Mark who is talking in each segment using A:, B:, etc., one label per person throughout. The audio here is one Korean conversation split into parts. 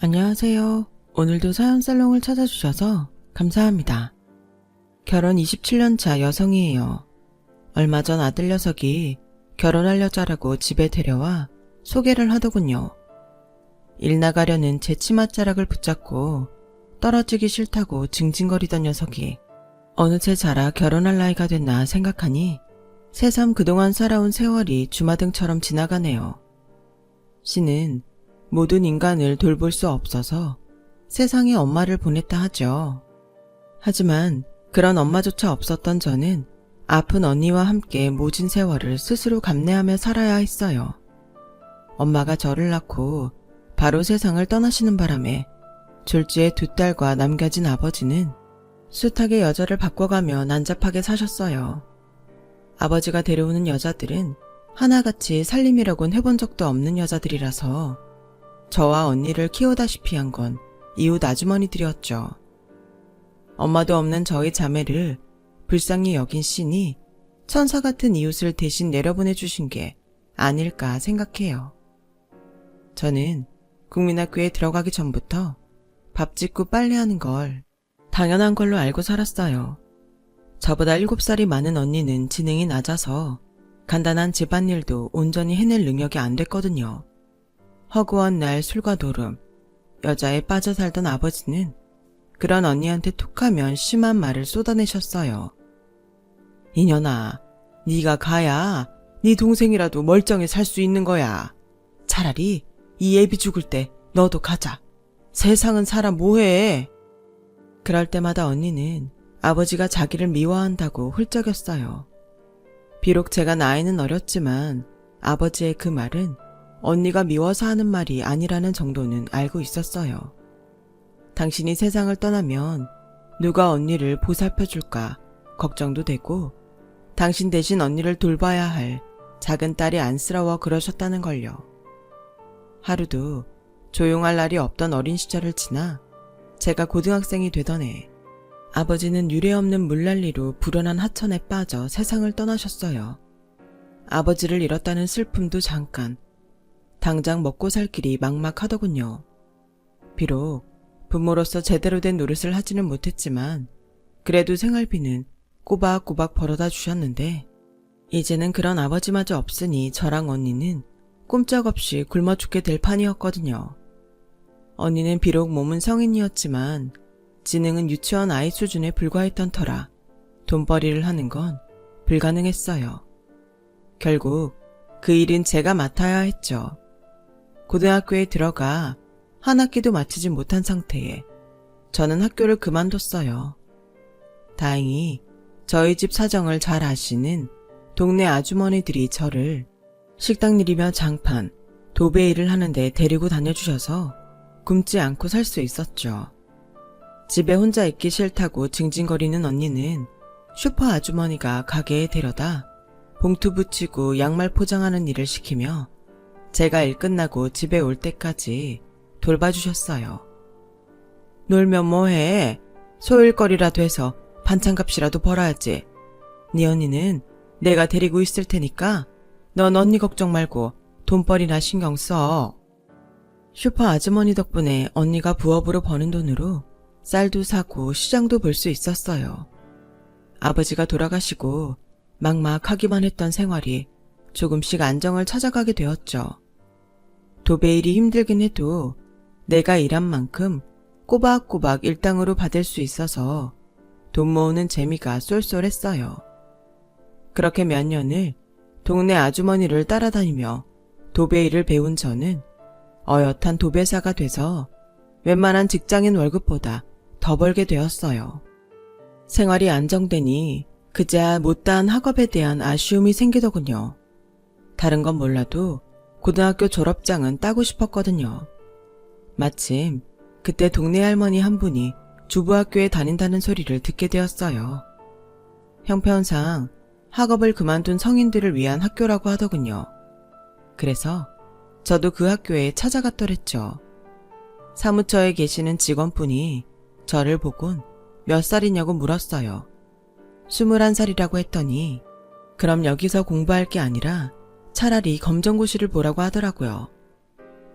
A: 안녕하세요. 오늘도 사연살롱을 찾아주셔서 감사합니다. 결혼 27년 차 여성이에요. 얼마 전 아들 녀석이 결혼할 여자라고 집에 데려와 소개를 하더군요. 일 나가려는 제 치맛자락을 붙잡고 떨어지기 싫다고 징징거리던 녀석이 어느새 자라 결혼할 나이가 됐나 생각하니 새삼 그동안 살아온 세월이 주마등처럼 지나가네요. 씨는 모든 인간을 돌볼 수 없어서 세상에 엄마를 보냈다 하죠. 하지만 그런 엄마조차 없었던 저는 아픈 언니와 함께 모진 세월을 스스로 감내하며 살아야 했어요. 엄마가 저를 낳고 바로 세상을 떠나시는 바람에 졸지에 두 딸과 남겨진 아버지는 숱하게 여자를 바꿔가며 난잡하게 사셨어요. 아버지가 데려오는 여자들은 하나같이 살림이라곤 해본 적도 없는 여자들이라서 저와 언니를 키우다시피 한 건 이웃 아주머니들이었죠. 엄마도 없는 저희 자매를 불쌍히 여긴 씨니 천사 같은 이웃을 대신 내려보내주신 게 아닐까 생각해요. 저는 국민학교에 들어가기 전부터 밥 짓고 빨래하는 걸 당연한 걸로 알고 살았어요. 저보다 7살이 많은 언니는 지능이 낮아서 간단한 집안일도 온전히 해낼 능력이 안 됐거든요. 허구한 날 술과 노름, 여자에 빠져 살던 아버지는 그런 언니한테 툭하면 심한 말을 쏟아내셨어요. 이년아, 네가 가야 네 동생이라도 멀쩡히 살 수 있는 거야. 차라리 이 애비 죽을 때 너도 가자. 세상은 살아 뭐해. 그럴 때마다 언니는 아버지가 자기를 미워한다고 훌쩍였어요. 비록 제가 나이는 어렸지만 아버지의 그 말은 언니가 미워서 하는 말이 아니라는 정도는 알고 있었어요. 당신이 세상을 떠나면 누가 언니를 보살펴줄까 걱정도 되고 당신 대신 언니를 돌봐야 할 작은 딸이 안쓰러워 그러셨다는 걸요. 하루도 조용할 날이 없던 어린 시절을 지나 제가 고등학생이 되던 해 아버지는 유례없는 물난리로 불어난 하천에 빠져 세상을 떠나셨어요. 아버지를 잃었다는 슬픔도 잠깐, 당장 먹고 살 길이 막막하더군요. 비록 부모로서 제대로 된 노릇을 하지는 못했지만 그래도 생활비는 꼬박꼬박 벌어다 주셨는데 이제는 그런 아버지마저 없으니 저랑 언니는 꼼짝없이 굶어 죽게 될 판이었거든요. 언니는 비록 몸은 성인이었지만 지능은 유치원 아이 수준에 불과했던 터라 돈벌이를 하는 건 불가능했어요. 결국 그 일은 제가 맡아야 했죠. 고등학교에 들어가 한 학기도 마치지 못한 상태에 저는 학교를 그만뒀어요. 다행히 저희 집 사정을 잘 아시는 동네 아주머니들이 저를 식당 일이며 장판, 도배 일을 하는데 데리고 다녀주셔서 굶지 않고 살 수 있었죠. 집에 혼자 있기 싫다고 징징거리는 언니는 슈퍼 아주머니가 가게에 데려다 봉투 붙이고 양말 포장하는 일을 시키며 제가 일 끝나고 집에 올 때까지 돌봐주셨어요. 놀면 뭐해? 소일거리라도 해서 반찬값이라도 벌어야지. 네 언니는 내가 데리고 있을 테니까 넌 언니 걱정 말고 돈벌이나 신경 써. 슈퍼 아주머니 덕분에 언니가 부업으로 버는 돈으로 쌀도 사고 시장도 볼 수 있었어요. 아버지가 돌아가시고 막막하기만 했던 생활이 조금씩 안정을 찾아가게 되었죠. 도배일이 힘들긴 해도 내가 일한 만큼 꼬박꼬박 일당으로 받을 수 있어서 돈 모으는 재미가 쏠쏠했어요. 그렇게 몇 년을 동네 아주머니를 따라다니며 도배일을 배운 저는 어엿한 도배사가 돼서 웬만한 직장인 월급보다 더 벌게 되었어요. 생활이 안정되니 그제야 못다한 학업에 대한 아쉬움이 생기더군요. 다른 건 몰라도 고등학교 졸업장은 따고 싶었거든요. 마침 그때 동네 할머니 한 분이 주부학교에 다닌다는 소리를 듣게 되었어요. 형편상 학업을 그만둔 성인들을 위한 학교라고 하더군요. 그래서 저도 그 학교에 찾아갔더랬죠. 사무처에 계시는 직원분이 저를 보곤 몇 살이냐고 물었어요. 21살이라고 했더니 그럼 여기서 공부할 게 아니라 차라리 검정고시를 보라고 하더라고요.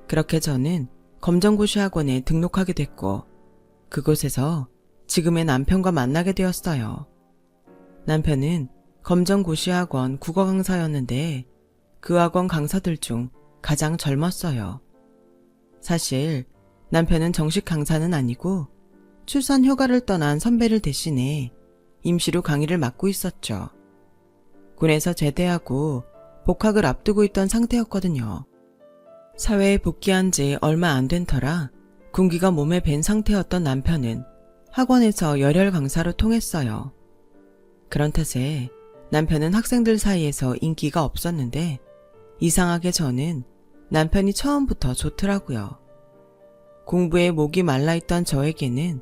A: 그렇게 저는 검정고시 학원에 등록하게 됐고 그곳에서 지금의 남편과 만나게 되었어요. 남편은 검정고시 학원 국어 강사였는데 그 학원 강사들 중 가장 젊었어요. 사실 남편은 정식 강사는 아니고 출산 휴가를 떠난 선배를 대신해 임시로 강의를 맡고 있었죠. 군에서 제대하고 복학을 앞두고 있던 상태였거든요. 사회에 복귀한 지 얼마 안 된 터라 군기가 몸에 밴 상태였던 남편은 학원에서 열혈 강사로 통했어요. 그런 탓에 남편은 학생들 사이에서 인기가 없었는데 이상하게 저는 남편이 처음부터 좋더라고요. 공부에 목이 말라있던 저에게는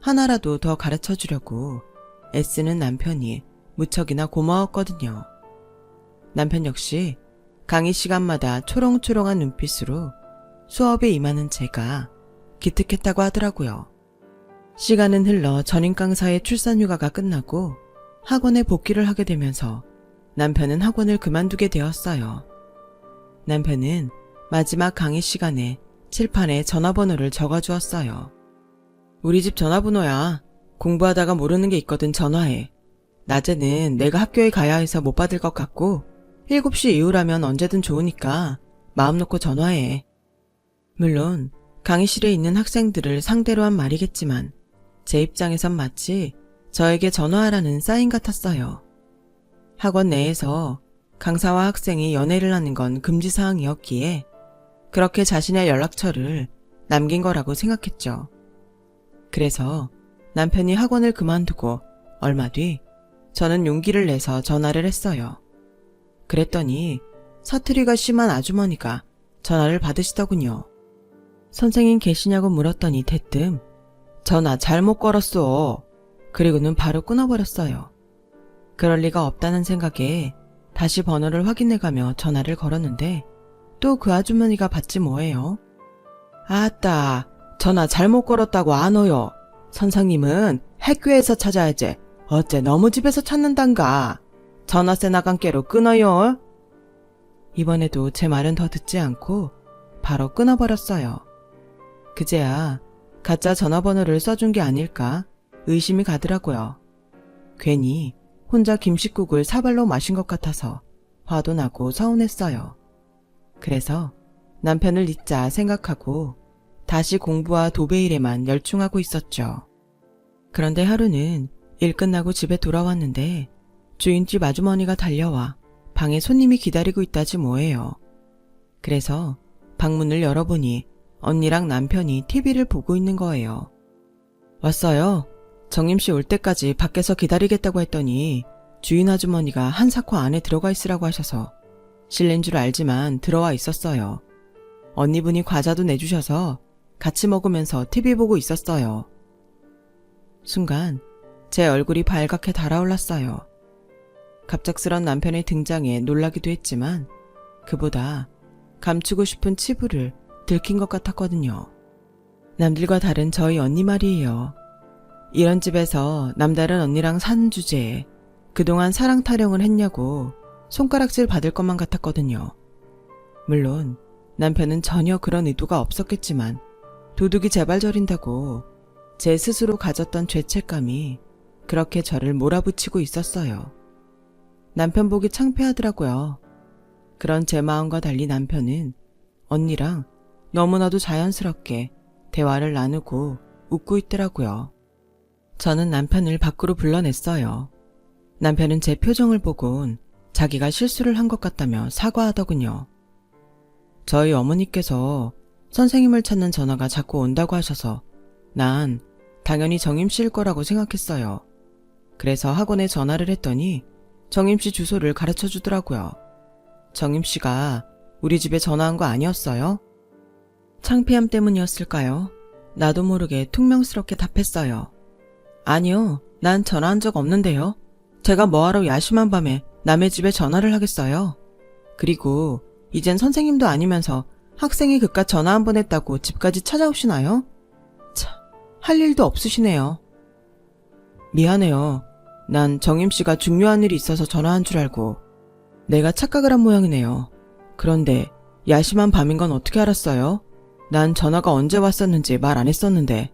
A: 하나라도 더 가르쳐 주려고 애쓰는 남편이 무척이나 고마웠거든요. 남편 역시 강의 시간마다 초롱초롱한 눈빛으로 수업에 임하는 제가 기특했다고 하더라고요. 시간은 흘러 전임 강사의 출산 휴가가 끝나고 학원에 복귀를 하게 되면서 남편은 학원을 그만두게 되었어요. 남편은 마지막 강의 시간에 칠판에 전화번호를 적어주었어요. 우리 집 전화번호야. 공부하다가 모르는 게 있거든 전화해. 낮에는 내가 학교에 가야 해서 못 받을 것 같고 7시 이후라면 언제든 좋으니까 마음 놓고 전화해. 물론 강의실에 있는 학생들을 상대로 한 말이겠지만 제 입장에선 마치 저에게 전화하라는 사인 같았어요. 학원 내에서 강사와 학생이 연애를 하는 건 금지사항이었기에 그렇게 자신의 연락처를 남긴 거라고 생각했죠. 그래서 남편이 학원을 그만두고 얼마 뒤 저는 용기를 내서 전화를 했어요. 그랬더니 사투리가 심한 아주머니가 전화를 받으시더군요. 선생님 계시냐고 물었더니 대뜸 전화 잘못 걸었어. 그리고는 바로 끊어버렸어요. 그럴 리가 없다는 생각에 다시 번호를 확인해가며 전화를 걸었는데 또 그 아주머니가 받지 뭐예요. 아따, 전화 잘못 걸었다고 안 오요. 선생님은 학교에서 찾아야지. 어째 너무 집에서 찾는단가. 전화세 나간 깨로 끊어요. 이번에도 제 말은 더 듣지 않고 바로 끊어버렸어요. 그제야 가짜 전화번호를 써준 게 아닐까 의심이 가더라고요. 괜히 혼자 김칫국을 사발로 마신 것 같아서 화도 나고 서운했어요. 그래서 남편을 잊자 생각하고 다시 공부와 도배일에만 열중하고 있었죠. 그런데 하루는 일 끝나고 집에 돌아왔는데 주인집 아주머니가 달려와 방에 손님이 기다리고 있다지 뭐예요. 그래서 방문을 열어보니 언니랑 남편이 TV를 보고 있는 거예요. 왔어요. 정임씨 올 때까지 밖에서 기다리겠다고 했더니 주인 아주머니가 한사코 안에 들어가 있으라고 하셔서 실례인 줄 알지만 들어와 있었어요. 언니분이 과자도 내주셔서 같이 먹으면서 TV 보고 있었어요. 순간 제 얼굴이 발갛게 달아올랐어요. 갑작스런 남편의 등장에 놀라기도 했지만 그보다 감추고 싶은 치부를 들킨 것 같았거든요. 남들과 다른 저희 언니 말이에요. 이런 집에서 남다른 언니랑 사는 주제에 그동안 사랑 타령을 했냐고 손가락질 받을 것만 같았거든요. 물론 남편은 전혀 그런 의도가 없었겠지만 도둑이 재발저린다고 제 스스로 가졌던 죄책감이 그렇게 저를 몰아붙이고 있었어요. 남편 보기 창피하더라고요. 그런 제 마음과 달리 남편은 언니랑 너무나도 자연스럽게 대화를 나누고 웃고 있더라고요. 저는 남편을 밖으로 불러냈어요. 남편은 제 표정을 보곤 자기가 실수를 한 것 같다며 사과하더군요. 저희 어머니께서 선생님을 찾는 전화가 자꾸 온다고 하셔서 난 당연히 정임씨일 거라고 생각했어요. 그래서 학원에 전화를 했더니 정임씨 주소를 가르쳐 주더라고요. 정임씨가 우리 집에 전화한 거 아니었어요? 창피함 때문이었을까요? 나도 모르게 퉁명스럽게 답했어요. 아니요, 난 전화한 적 없는데요. 제가 뭐하러 야심한 밤에 남의 집에 전화를 하겠어요. 그리고 이젠 선생님도 아니면서 학생이 그깟 전화 한 번 했다고 집까지 찾아오시나요? 참, 할 일도 없으시네요. 미안해요. 난 정임씨가 중요한 일이 있어서 전화한 줄 알고 내가 착각을 한 모양이네요. 그런데 야심한 밤인 건 어떻게 알았어요? 난 전화가 언제 왔었는지 말 안 했었는데.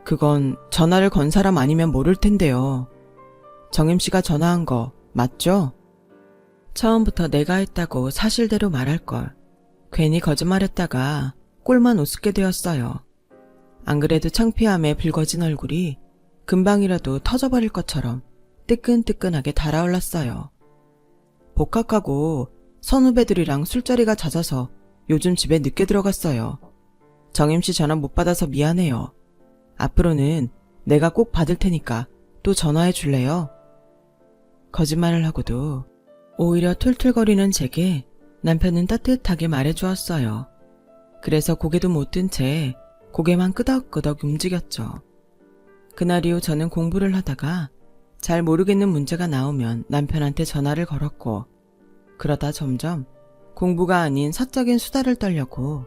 A: 그건 전화를 건 사람 아니면 모를 텐데요. 정임씨가 전화한 거 맞죠? 처음부터 내가 했다고 사실대로 말할 걸. 괜히 거짓말했다가 꼴만 우습게 되었어요. 안 그래도 창피함에 붉어진 얼굴이 금방이라도 터져버릴 것처럼 뜨끈뜨끈하게 달아올랐어요. 복학하고 선후배들이랑 술자리가 잦아서 요즘 집에 늦게 들어갔어요. 정임씨 전화 못 받아서 미안해요. 앞으로는 내가 꼭 받을 테니까 또 전화해 줄래요? 거짓말을 하고도 오히려 툴툴거리는 제게 남편은 따뜻하게 말해주었어요. 그래서 고개도 못 든 채 고개만 끄덕끄덕 움직였죠. 그날 이후 저는 공부를 하다가 잘 모르겠는 문제가 나오면 남편한테 전화를 걸었고, 그러다 점점 공부가 아닌 사적인 수다를 떨려고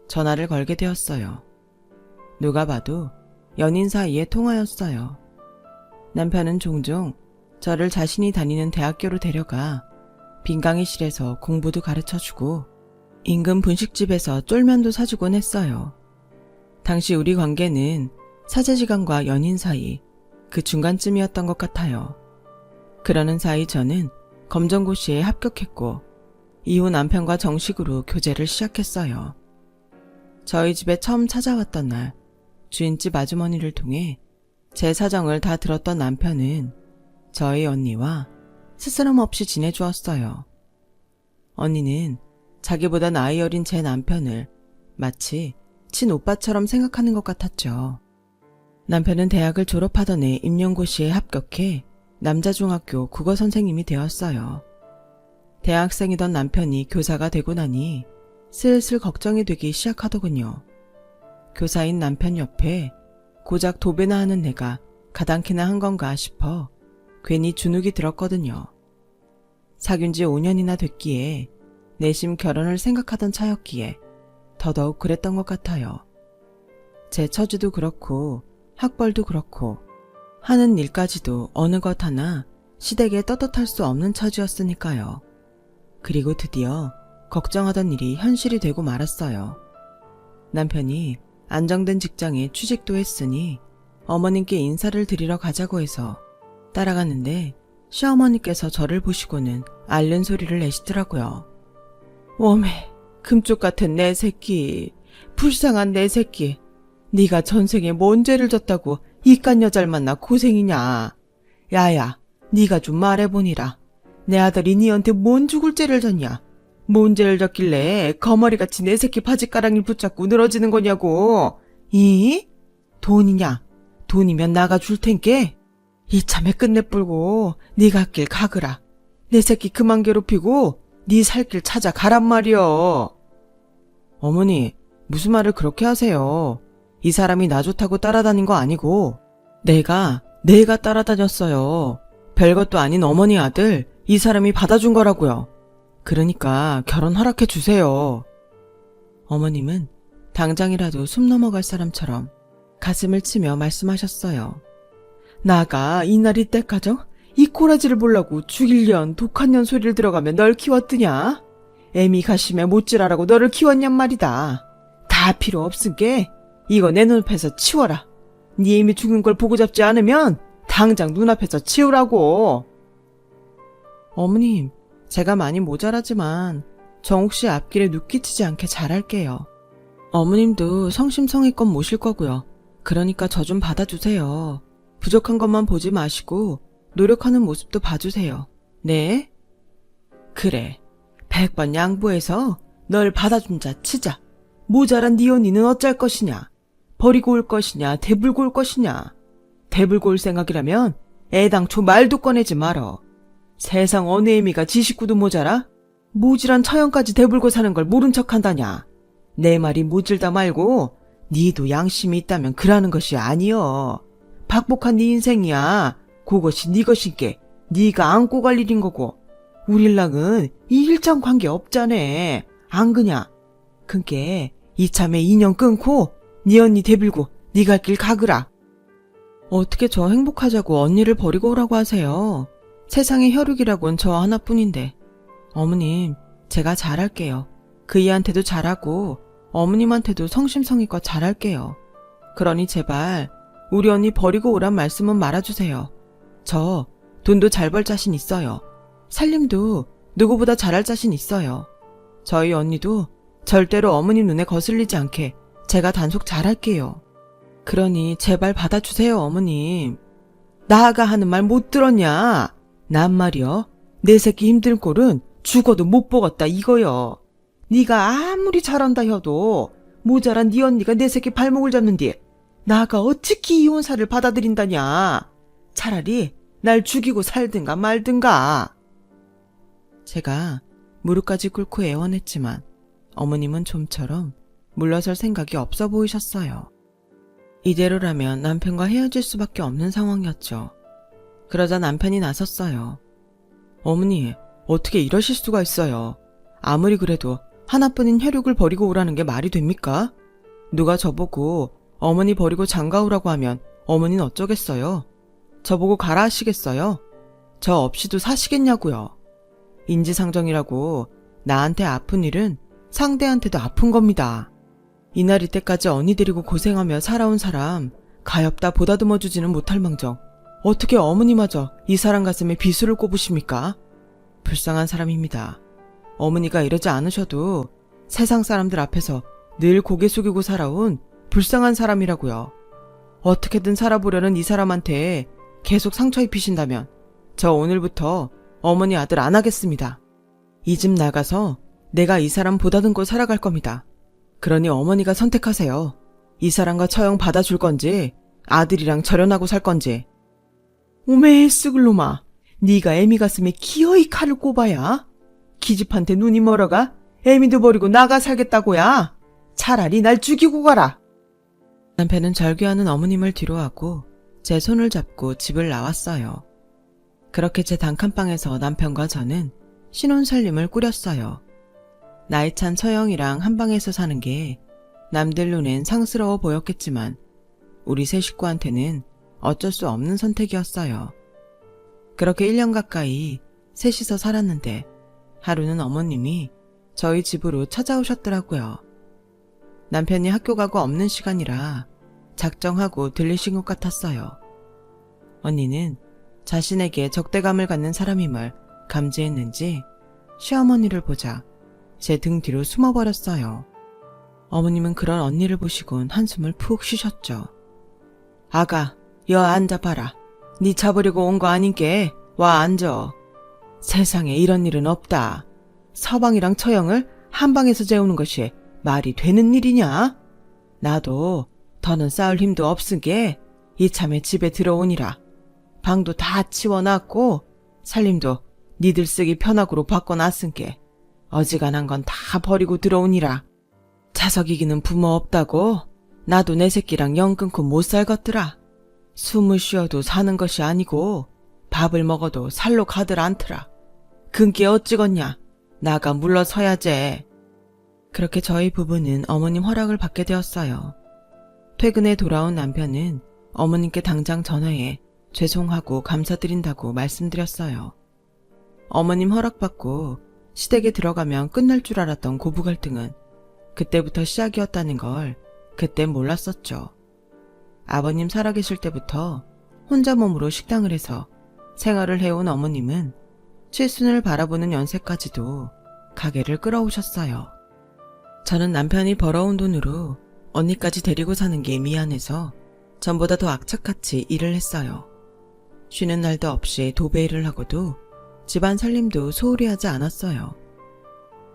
A: 전화를 걸게 되었어요. 누가 봐도 연인 사이의 통화였어요. 남편은 종종 저를 자신이 다니는 대학교로 데려가 빈강의실에서 공부도 가르쳐주고 인근 분식집에서 쫄면도 사주곤 했어요. 당시 우리 관계는 사제지간과 연인 사이 그 중간쯤이었던 것 같아요. 그러는 사이 저는 검정고시에 합격했고 이후 남편과 정식으로 교제를 시작했어요. 저희 집에 처음 찾아왔던 날 주인집 아주머니를 통해 제 사정을 다 들었던 남편은 저희 언니와 스스럼 없이 지내주었어요. 언니는 자기보다 나이 어린 제 남편을 마치 친오빠처럼 생각하는 것 같았죠. 남편은 대학을 졸업하던 해 임용고시에 합격해 남자중학교 국어선생님이 되었어요. 대학생이던 남편이 교사가 되고 나니 슬슬 걱정이 되기 시작하더군요. 교사인 남편 옆에 고작 도배나 하는 내가 가당키나 한 건가 싶어 괜히 주눅이 들었거든요. 사귄 지 5년이나 됐기에 내심 결혼을 생각하던 차였기에 더더욱 그랬던 것 같아요. 제 처지도 그렇고 학벌도 그렇고 하는 일까지도 어느 것 하나 시댁에 떳떳할 수 없는 처지였으니까요. 그리고 드디어 걱정하던 일이 현실이 되고 말았어요. 남편이 안정된 직장에 취직도 했으니 어머님께 인사를 드리러 가자고 해서 따라갔는데 시어머니께서 저를 보시고는 앓는 소리를 내시더라고요. 어메, 금쪽 같은 내 새끼, 불쌍한 내 새끼. 네가 전생에 뭔 죄를 졌다고 이깟 여자를 만나 고생이냐. 야야, 네가 좀 말해보니라. 내 아들이 니한테 뭔 죽을 죄를 졌냐. 뭔 죄를 졌길래 거머리같이 내 새끼 바지가랑이를 붙잡고 늘어지는 거냐고. 이? 돈이냐? 돈이면 나가 줄 텐께. 이참에 끝내불고 네가 길 가거라. 내 새끼 그만 괴롭히고 네 살 길 찾아 가란 말이여. 어머니, 무슨 말을 그렇게 하세요. 이 사람이 나 좋다고 따라다닌 거 아니고 내가 따라다녔어요. 별것도 아닌 어머니 아들 이 사람이 받아준 거라고요. 그러니까 결혼 허락해 주세요. 어머님은 당장이라도 숨 넘어갈 사람처럼 가슴을 치며 말씀하셨어요. 나가 이날 이때까지 이 꼬라지를 보려고 죽일년 독한 년 소리를 들어가며 널 키웠더냐? 애미 가심에 못질하라고 너를 키웠냔 말이다. 다 필요 없은게 이거 내 눈앞에서 치워라. 네 애미 죽은 걸 보고 잡지 않으면 당장 눈앞에서 치우라고. 어머님, 제가 많이 모자라지만 정옥 씨 앞길에 눕기치지 않게 잘할게요. 어머님도 성심성의껏 모실 거고요. 그러니까 저 좀 받아주세요. 부족한 것만 보지 마시고 노력하는 모습도 봐주세요. 네? 그래. 100번 양보해서 널 받아준 자 치자. 모자란 네 언니는 어쩔 것이냐. 버리고 올 것이냐 대불고 올 것이냐. 대불고 올 생각이라면 애당초 말도 꺼내지 말어. 세상 어느 애미가 지 식구도 모자라? 모질한 처형까지 대불고 사는 걸 모른 척한다냐. 내 말이 모질다 말고 니도 양심이 있다면 그러는 것이 아니여. 박복한 네 인생이야. 그것이 네 것인께 네가 안고 갈 일인 거고 우릴랑은 이 일장 관계 없자네. 안 그냐? 그게 이참에 인연 끊고 네 언니 대빌고 네 갈 길 가거라. 어떻게 저 행복하자고 언니를 버리고 오라고 하세요. 세상의 혈육이라곤 저 하나뿐인데. 어머님, 제가 잘할게요. 그 이한테도 잘하고 어머님한테도 성심성의껏 잘할게요. 그러니 제발 우리 언니 버리고 오란 말씀은 말아주세요. 저 돈도 잘 벌 자신 있어요. 살림도 누구보다 잘할 자신 있어요. 저희 언니도 절대로 어머님 눈에 거슬리지 않게 제가 단속 잘할게요. 그러니 제발 받아주세요, 어머님. 나아가 하는 말 못 들었냐? 난 말이여, 내 새끼 힘든 꼴은 죽어도 못 보겠다 이거여. 네가 아무리 잘한다 해도 모자란 네 언니가 내 새끼 발목을 잡는디 나가 어찌게 이혼사를 받아들인다냐. 차라리 날 죽이고 살든가 말든가. 제가 무릎까지 꿇고 애원했지만 어머님은 좀처럼 물러설 생각이 없어 보이셨어요. 이대로라면 남편과 헤어질 수밖에 없는 상황이었죠. 그러자 남편이 나섰어요. 어머니, 어떻게 이러실 수가 있어요. 아무리 그래도 하나뿐인 혈육을 버리고 오라는 게 말이 됩니까? 누가 저보고 어머니 버리고 장가오라고 하면 어머니는 어쩌겠어요? 저보고 가라 하시겠어요? 저 없이도 사시겠냐고요. 인지상정이라고 나한테 아픈 일은 상대한테도 아픈 겁니다. 이날 이때까지 언니 데리고 고생하며 살아온 사람 가엾다 보다듬어주지는 못할 망정 어떻게 어머니마저 이 사람 가슴에 비수를 꼽으십니까? 불쌍한 사람입니다. 어머니가 이러지 않으셔도 세상 사람들 앞에서 늘 고개 숙이고 살아온 불쌍한 사람이라고요. 어떻게든 살아보려는 이 사람한테 계속 상처 입히신다면 저 오늘부터 어머니 아들 안 하겠습니다. 이 집 나가서 내가 이 사람 보다듬고 살아갈 겁니다. 그러니 어머니가 선택하세요. 이 사람과 처형 받아줄 건지 아들이랑 절연하고 살 건지. 오메 쑥을 놈아, 네가 애미 가슴에 기어이 칼을 꼽아야 기집한테 눈이 멀어가 애미도 버리고 나가 살겠다고야. 차라리 날 죽이고 가라. 남편은 절규하는 어머님을 뒤로하고 제 손을 잡고 집을 나왔어요. 그렇게 제 단칸방에서 남편과 저는 신혼살림을 꾸렸어요. 나이 찬 처형이랑 한 방에서 사는 게 남들 눈엔 상스러워 보였겠지만 우리 세 식구한테는 어쩔 수 없는 선택이었어요. 그렇게 1년 가까이 셋이서 살았는데 하루는 어머님이 저희 집으로 찾아오셨더라고요. 남편이 학교 가고 없는 시간이라 작정하고 들리신 것 같았어요. 언니는 자신에게 적대감을 갖는 사람임을 감지했는지 시어머니를 보자 제 등 뒤로 숨어버렸어요. 어머님은 그런 언니를 보시곤 한숨을 푹 쉬셨죠. 아가, 여 앉아봐라. 니 잡으려고 온 거 아닌게 와 앉아. 세상에 이런 일은 없다. 서방이랑 처형을 한 방에서 재우는 것이 말이 되는 일이냐? 나도 더는 싸울 힘도 없으게 이참에 집에 들어오니라. 방도 다 치워놨고 살림도 니들 쓰기 편하고로 바꿔놨은게 어지간한 건 다 버리고 들어오니라. 자석 이기는 부모 없다고 나도 내 새끼랑 영 끊고 못 살겠더라. 숨을 쉬어도 사는 것이 아니고 밥을 먹어도 살로 가들 않더라. 근게 어찌겠냐. 나가 물러서야지. 그렇게 저희 부부는 어머님 허락을 받게 되었어요. 퇴근에 돌아온 남편은 어머님께 당장 전화해 죄송하고 감사드린다고 말씀드렸어요. 어머님 허락받고 시댁에 들어가면 끝날 줄 알았던 고부 갈등은 그때부터 시작이었다는 걸 그때 몰랐었죠. 아버님 살아계실 때부터 혼자 몸으로 식당을 해서 생활을 해온 어머님은 칠순을 바라보는 연세까지도 가게를 끌어오셨어요. 저는 남편이 벌어온 돈으로 언니까지 데리고 사는 게 미안해서 전보다 더 악착같이 일을 했어요. 쉬는 날도 없이 도배 일을 하고도 집안 살림도 소홀히 하지 않았어요.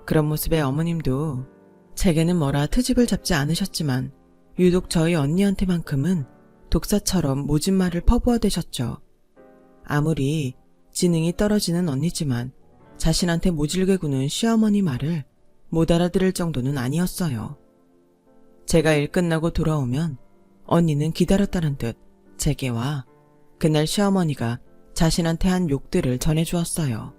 A: 그런 모습에 어머님도 제게는 뭐라 트집을 잡지 않으셨지만 유독 저희 언니한테만큼은 독사처럼 모진 말을 퍼부어대셨죠. 아무리 지능이 떨어지는 언니지만 자신한테 모질게 구는 시어머니 말을 못 알아들을 정도는 아니었어요. 제가 일 끝나고 돌아오면 언니는 기다렸다는 듯 제게 와 그날 시어머니가 자신한테 한 욕들을 전해주었어요.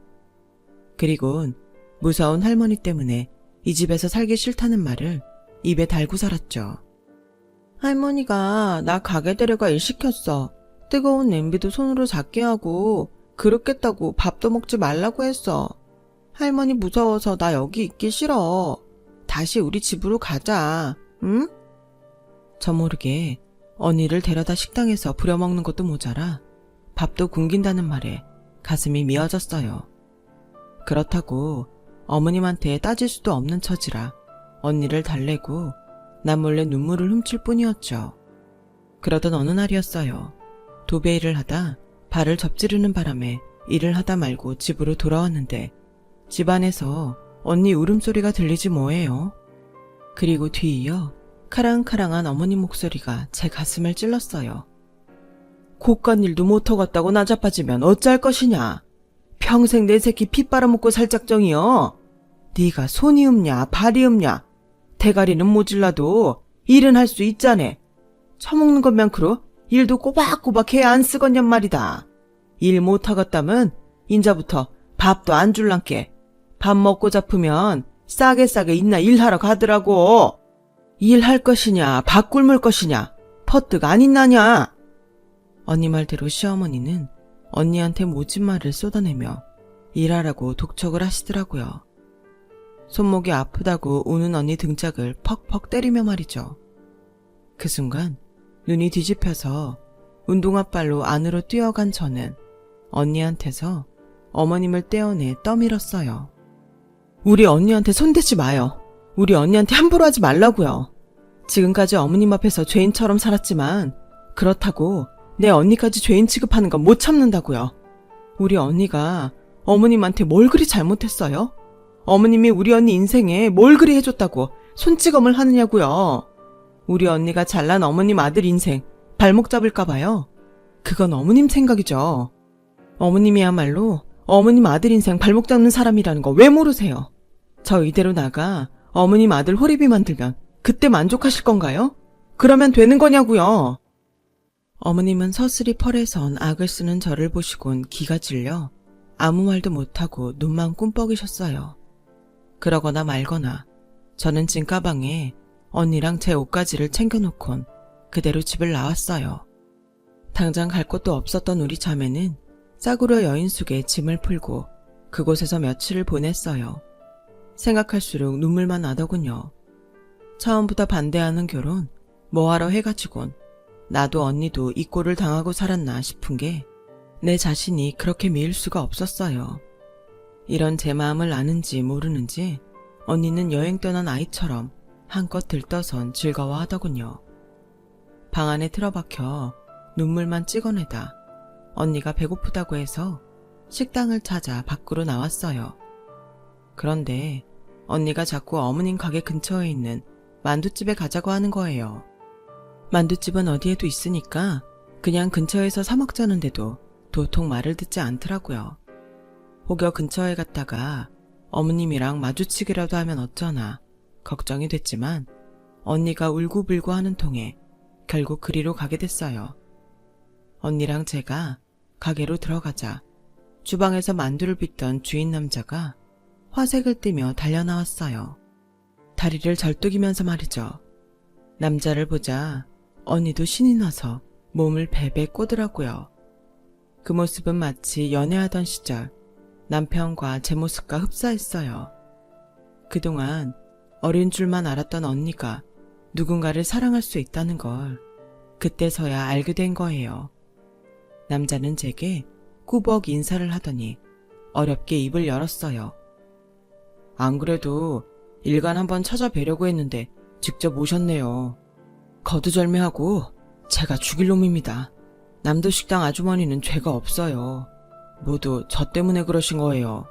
A: 그리곤 무서운 할머니 때문에 이 집에서 살기 싫다는 말을 입에 달고 살았죠. 할머니가 나 가게 데려가 일 시켰어. 뜨거운 냄비도 손으로 잡게 하고 그릇 깼다고 밥도 먹지 말라고 했어. 할머니 무서워서 나 여기 있기 싫어. 다시 우리 집으로 가자. 응? 저 모르게 언니를 데려다 식당에서 부려먹는 것도 모자라 밥도 굶긴다는 말에 가슴이 미어졌어요. 그렇다고 어머님한테 따질 수도 없는 처지라 언니를 달래고 난 몰래 눈물을 훔칠 뿐이었죠. 그러던 어느 날이었어요. 도배 일을 하다 발을 접지르는 바람에 일을 하다 말고 집으로 돌아왔는데 집안에서 언니 울음소리가 들리지 뭐예요. 그리고 뒤이어 카랑카랑한 어머님 목소리가 제 가슴을 찔렀어요. 곳간일도 못하겠다고 나자빠지면 어찌할 것이냐. 평생 내 새끼 피 빨아먹고 살 작정이여. 네가 손이 없냐 발이 없냐. 대가리는 모질라도 일은 할 수 있자네. 처먹는 것만 크로 일도 꼬박꼬박 해야 안 쓰겄냔 말이다. 일 못하겠다면 인자부터 밥도 안 줄란께. 밥 먹고 잡으면 싸게 있나 일하러 가더라고. 일할 것이냐 밥 굶을 것이냐 퍼뜩 안 있나냐. 언니 말대로 시어머니는 언니한테 모진 말을 쏟아내며 일하라고 독촉을 하시더라고요. 손목이 아프다고 우는 언니 등짝을 퍽퍽 때리며 말이죠. 그 순간 눈이 뒤집혀서 운동화발로 안으로 뛰어간 저는 언니한테서 어머님을 떼어내 떠밀었어요. 우리 언니한테 손대지 마요. 우리 언니한테 함부로 하지 말라고요. 지금까지 어머님 앞에서 죄인처럼 살았지만 그렇다고 내 언니까지 죄인 취급하는 건 못 참는다고요. 우리 언니가 어머님한테 뭘 그리 잘못했어요? 어머님이 우리 언니 인생에 뭘 그리 해줬다고 손찌검을 하느냐고요. 우리 언니가 잘난 어머님 아들 인생 발목 잡을까 봐요. 그건 어머님 생각이죠. 어머님이야말로 어머님 아들 인생 발목 잡는 사람이라는 거 왜 모르세요? 저 이대로 나가 어머님 아들 호리비 만들면 그때 만족하실 건가요? 그러면 되는 거냐고요. 어머님은 서슬이 펄에선 악을 쓰는 저를 보시곤 기가 질려 아무 말도 못하고 눈만 꿈뻑이셨어요. 그러거나 말거나 저는 찐가방에 언니랑 제 옷가지를 챙겨놓곤 그대로 집을 나왔어요. 당장 갈 곳도 없었던 우리 자매는 싸구려 여인숙에 짐을 풀고 그곳에서 며칠을 보냈어요. 생각할수록 눈물만 나더군요. 처음부터 반대하는 결혼 뭐하러 해가지곤 나도 언니도 이 꼴을 당하고 살았나 싶은 게 내 자신이 그렇게 미울 수가 없었어요. 이런 제 마음을 아는지 모르는지 언니는 여행 떠난 아이처럼 한껏 들떠선 즐거워하더군요. 방 안에 틀어박혀 눈물만 찍어내다 언니가 배고프다고 해서 식당을 찾아 밖으로 나왔어요. 그런데 언니가 자꾸 어머님 가게 근처에 있는 만두집에 가자고 하는 거예요. 만두집은 어디에도 있으니까 그냥 근처에서 사 먹자는데도 도통 말을 듣지 않더라고요. 혹여 근처에 갔다가 어머님이랑 마주치기라도 하면 어쩌나 걱정이 됐지만 언니가 울고불고 하는 통에 결국 그리로 가게 됐어요. 언니랑 제가 가게로 들어가자 주방에서 만두를 빚던 주인 남자가 화색을 띠며 달려나왔어요. 다리를 절뚝이면서 말이죠. 남자를 보자 언니도 신이 나서 몸을 베베 꼬더라고요. 그 모습은 마치 연애하던 시절 남편과 제 모습과 흡사했어요. 그동안 어린 줄만 알았던 언니가 누군가를 사랑할 수 있다는 걸 그때서야 알게 된 거예요. 남자는 제게 꾸벅 인사를 하더니 어렵게 입을 열었어요. 안 그래도 일간 한번 찾아뵈려고 했는데 직접 오셨네요. 거두절미하고 제가 죽일 놈입니다. 남도식당 아주머니는 죄가 없어요. 모두 저 때문에 그러신 거예요.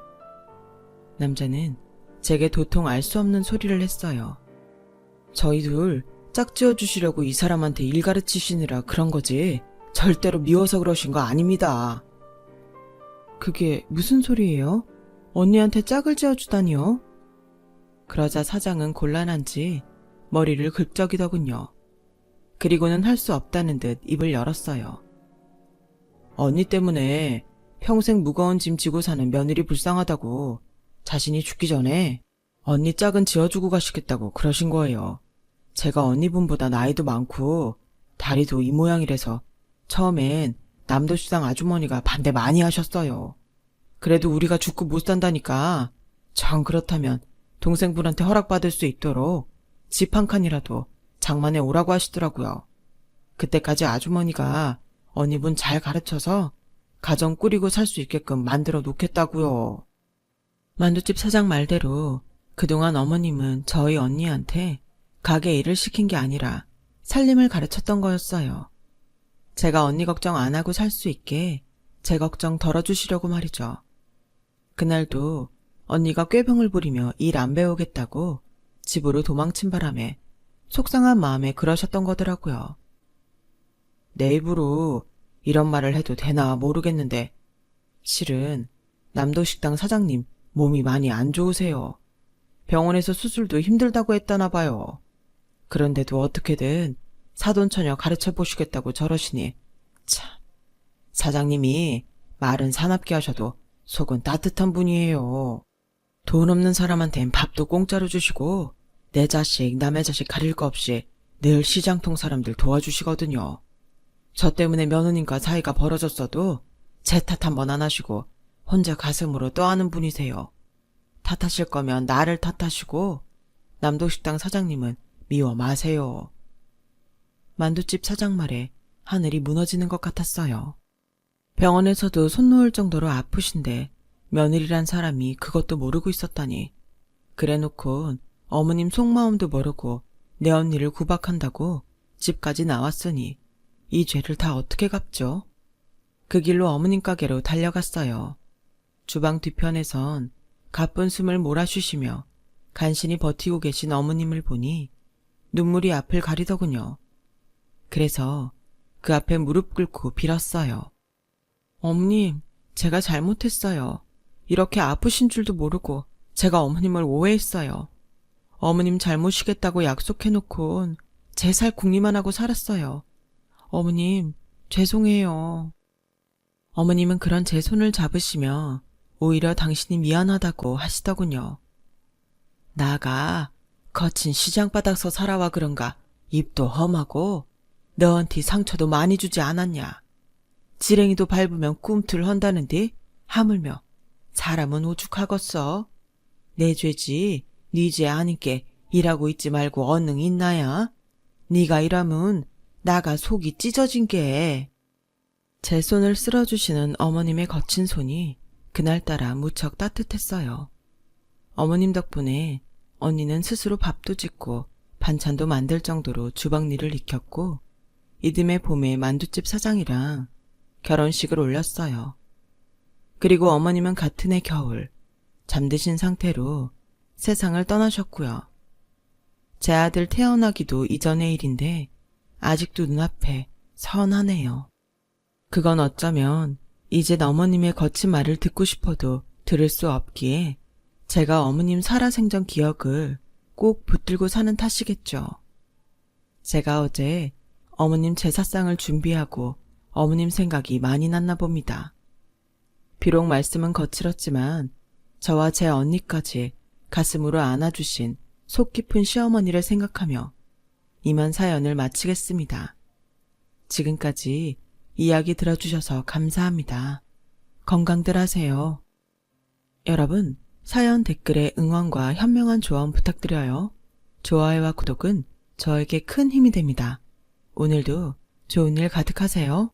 A: 남자는 제게 도통 알 수 없는 소리를 했어요. 저희 둘 짝지어 주시려고 이 사람한테 일 가르치시느라 그런 거지 절대로 미워서 그러신 거 아닙니다. 그게 무슨 소리예요? 언니한테 짝을 지어주다니요? 그러자 사장은 곤란한지 머리를 긁적이더군요. 그리고는 할 수 없다는 듯 입을 열었어요. 언니 때문에 평생 무거운 짐 지고 사는 며느리 불쌍하다고 자신이 죽기 전에 언니 짝은 지어주고 가시겠다고 그러신 거예요. 제가 언니분보다 나이도 많고 다리도 이 모양이라서 처음엔 남도시장 아주머니가 반대 많이 하셨어요. 그래도 우리가 죽고 못 산다니까 정 그렇다면 동생분한테 허락받을 수 있도록 집 한 칸이라도 장만해 오라고 하시더라고요. 그때까지 아주머니가 언니분 잘 가르쳐서 가정 꾸리고 살 수 있게끔 만들어 놓겠다고요. 만두집 사장 말대로 그동안 어머님은 저희 언니한테 가게 일을 시킨 게 아니라 살림을 가르쳤던 거였어요. 제가 언니 걱정 안 하고 살 수 있게 제 걱정 덜어주시려고 말이죠. 그날도 언니가 꾀병을 부리며 일 안 배우겠다고 집으로 도망친 바람에 속상한 마음에 그러셨던 거더라고요. 내 입으로 이런 말을 해도 되나 모르겠는데 실은 남도식당 사장님 몸이 많이 안 좋으세요. 병원에서 수술도 힘들다고 했다나 봐요. 그런데도 어떻게든 사돈처녀 가르쳐 보시겠다고 저러시니 참, 사장님이 말은 사납게 하셔도 속은 따뜻한 분이에요. 돈 없는 사람한텐 밥도 공짜로 주시고 내 자식 남의 자식 가릴 거 없이 늘 시장통 사람들 도와주시거든요. 저 때문에 며느님과 사이가 벌어졌어도 제 탓 한 번 안 하시고 혼자 가슴으로 떠하는 분이세요. 탓하실 거면 나를 탓하시고 남도식당 사장님은 미워 마세요. 만두집 사장 말에 하늘이 무너지는 것 같았어요. 병원에서도 손 놓을 정도로 아프신데 며느리란 사람이 그것도 모르고 있었다니. 그래놓고 어머님 속마음도 모르고 내 언니를 구박한다고 집까지 나왔으니 이 죄를 다 어떻게 갚죠? 그 길로 어머님 가게로 달려갔어요. 주방 뒤편에선 가쁜 숨을 몰아쉬시며 간신히 버티고 계신 어머님을 보니 눈물이 앞을 가리더군요. 그래서 그 앞에 무릎 꿇고 빌었어요. 어머님, 제가 잘못했어요. 이렇게 아프신 줄도 모르고 제가 어머님을 오해했어요. 어머님 잘 모시겠다고 약속해놓곤 제 살 궁리만 하고 살았어요. 어머님, 죄송해요. 어머님은 그런 제 손을 잡으시며 오히려 당신이 미안하다고 하시더군요. 나가 거친 시장바닥서 살아와 그런가 입도 험하고 너한테 상처도 많이 주지 않았냐. 지렁이도 밟으면 꿈틀 헌다는데 하물며 사람은 오죽하겠어. 내 죄지 네 죄 아닌께 일하고 있지 말고 언능 있나야. 네가 일하면 나가 속이 찢어진 게. 제 손을 쓸어주시는 어머님의 거친 손이 그날따라 무척 따뜻했어요. 어머님 덕분에 언니는 스스로 밥도 짓고 반찬도 만들 정도로 주방 일을 익혔고 이듬해 봄에 만두집 사장이랑 결혼식을 올렸어요. 그리고 어머님은 같은 해 겨울 잠드신 상태로 세상을 떠나셨고요. 제 아들 태어나기도 이전의 일인데 아직도 눈앞에 선하네요. 그건 어쩌면 이제 어머님의 거친 말을 듣고 싶어도 들을 수 없기에 제가 어머님 살아생전 기억을 꼭 붙들고 사는 탓이겠죠. 제가 어제 어머님 제사상을 준비하고 어머님 생각이 많이 났나 봅니다. 비록 말씀은 거칠었지만 저와 제 언니까지 가슴으로 안아주신 속 깊은 시어머니를 생각하며 이만 사연을 마치겠습니다. 지금까지 이야기 들어주셔서 감사합니다. 건강들 하세요. 여러분, 사연 댓글에 응원과 현명한 조언 부탁드려요. 좋아요와 구독은 저에게 큰 힘이 됩니다. 오늘도 좋은 일 가득하세요.